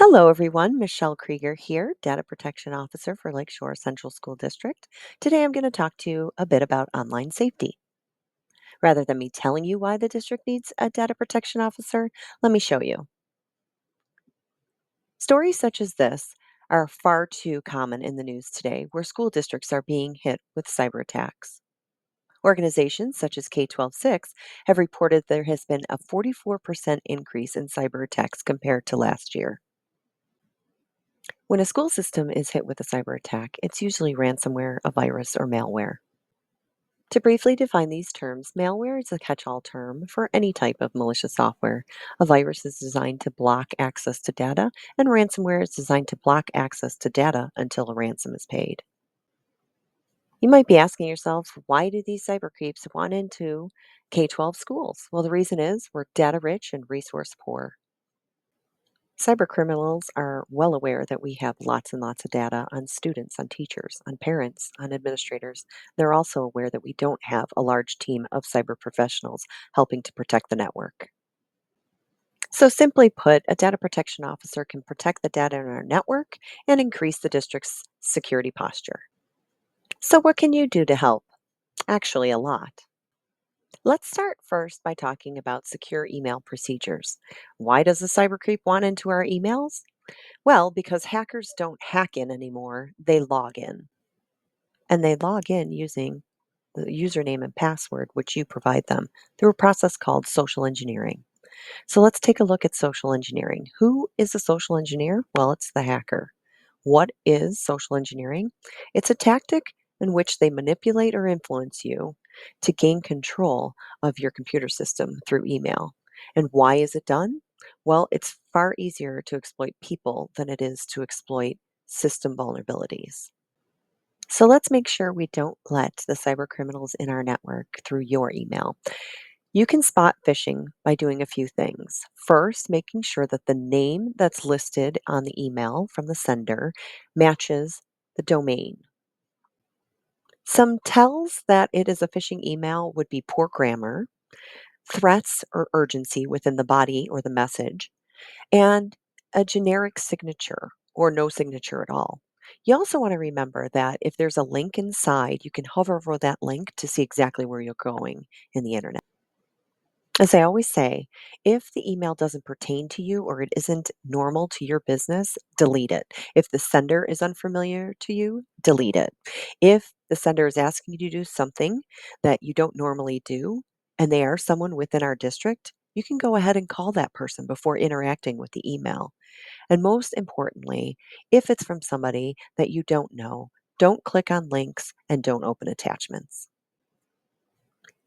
Hello, everyone. Michelle Krieger here, Data Protection Officer for Lakeshore Central School District. Today, I'm going to talk to you a bit about online safety. Rather than me telling you why the district needs a data protection officer, let me show you. Stories such as this are far too common in the news today, where school districts are being hit with cyber attacks. Organizations such as K-12-6 have reported there has been a 44% increase in cyber attacks compared to last year. When a school system is hit with a cyber attack, it's usually ransomware, a virus, or malware. To briefly define these terms, malware is a catch all term for any type of malicious software. A virus is designed to block access to data, and ransomware is designed to block access to data until a ransom is paid. You might be asking yourself, why do these cyber creeps want into K 12 schools? Well, the reason is we're data rich and resource poor. Cyber criminals are well aware that we have lots and lots of data on students, on teachers, on parents, on administrators. They're also aware that we don't have a large team of cyber professionals helping to protect the network. So, simply put, a data protection officer can protect the data in our network and increase the district's security posture. So, what can you do to help? Actually, a lot. Let's start first by talking about secure email procedures. Why does a cyber creep want into our emails? Well, because hackers don't hack in anymore, they log in. And they log in using the username and password which you provide them through a process called social engineering. So let's take a look at social engineering. Who is a social engineer? Well, it's the hacker. What is social engineering? It's a tactic in which they manipulate or influence you to gain control of your computer system through email. And why is it done? Well, it's far easier to exploit people than it is to exploit system vulnerabilities. So let's make sure we don't let the cyber criminals in our network through your email. You can spot phishing by doing a few things. First, making sure that the name that's listed on the email from the sender matches the domain. Some tells that it is a phishing email would be poor grammar, threats or urgency within the body or the message, and a generic signature or no signature at all. You also want to remember that if there's a link inside, you can hover over that link to see exactly where you're going in the internet. As I always say, if the email doesn't pertain to you or it isn't normal to your business, delete it. If the sender is unfamiliar to you, delete it. If the sender is asking you to do something that you don't normally do, and they are someone within our district, you can go ahead and call that person before interacting with the email. And most importantly, if it's from somebody that you don't know, don't click on links and don't open attachments.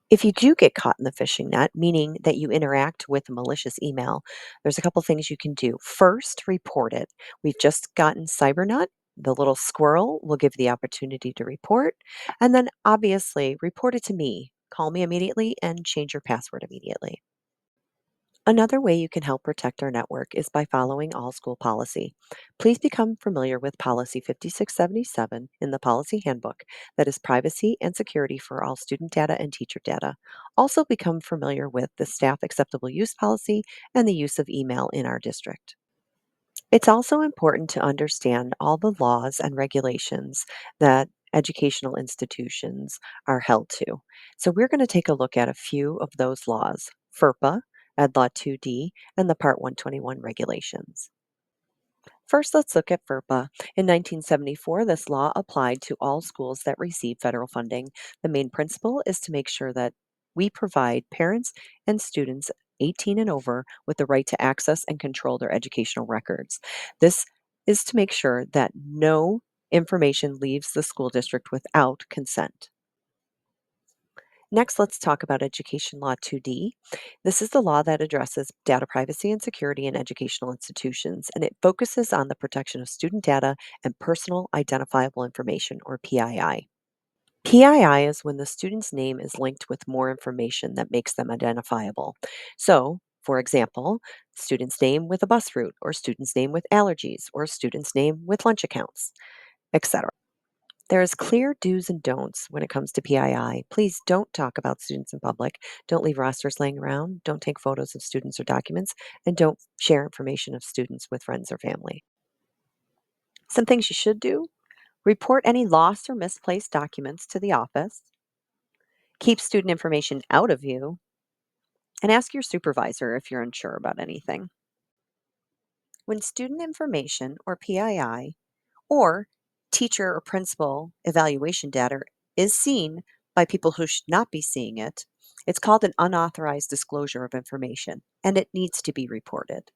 If you do get caught in the phishing net, meaning that you interact with a malicious email, there's a couple things you can do. First, report it. We've just gotten CyberNut. The little squirrel will give you the opportunity to report. And then obviously, report it to me. Call me immediately and change your password immediately. Another way you can help protect our network is by following all school policy. Please become familiar with Policy 5677 in the Policy Handbook, that is privacy and security for all student data and teacher data. Also, become familiar with the Staff Acceptable Use Policy and the use of email in our district. It's also important to understand all the laws and regulations that educational institutions are held to. So, we're going to take a look at a few of those laws: FERPA, Ed Law 2D, and the Part 121 regulations. First, let's look at FERPA. In 1974, this law applied to all schools that receive federal funding. The main principle is to make sure that we provide parents and students 18 and over with the right to access and control their educational records. This is to make sure that no information leaves the school district without consent. Next, let's talk about Education Law 2D. This is the law that addresses data privacy and security in educational institutions, and it focuses on the protection of student data and personal identifiable information, or PII. PII is when the student's name is linked with more information that makes them identifiable. So, for example, student's name with a bus route, or student's name with allergies, or student's name with lunch accounts, etc. There's clear do's and don'ts when it comes to PII. Please don't talk about students in public. Don't leave rosters laying around. Don't take photos of students or documents. And don't share information of students with friends or family. Some things you should do: report any lost or misplaced documents to the office, keep student information out of view, and ask your supervisor if you're unsure about anything. When student information or PII or teacher or principal evaluation data is seen by people who should not be seeing it, it's called an unauthorized disclosure of information, and it needs to be reported.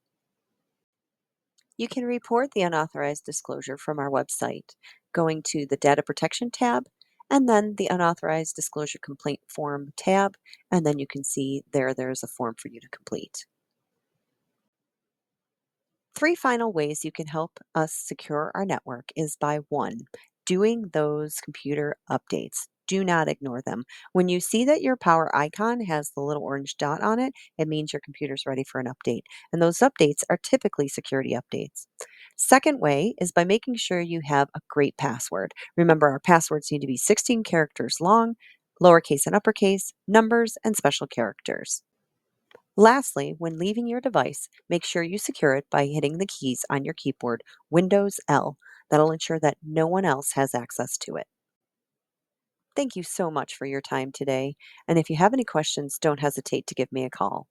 You can report the unauthorized disclosure from our website, going to the Data Protection tab, and then the Unauthorized Disclosure Complaint Form tab, and then you can see there's a form for you to complete. Three final ways you can help us secure our network is by one, doing those computer updates. Do not ignore them. When you see that your power icon has the little orange dot on it, it means your computer's ready for an update. And those updates are typically security updates. Second way is by making sure you have a great password. Remember, our passwords need to be 16 characters long, lowercase and uppercase, numbers, and special characters. Lastly, when leaving your device, make sure you secure it by hitting the keys on your keyboard, Windows L. That'll ensure that no one else has access to it. Thank you so much for your time today. And if you have any questions, don't hesitate to give me a call.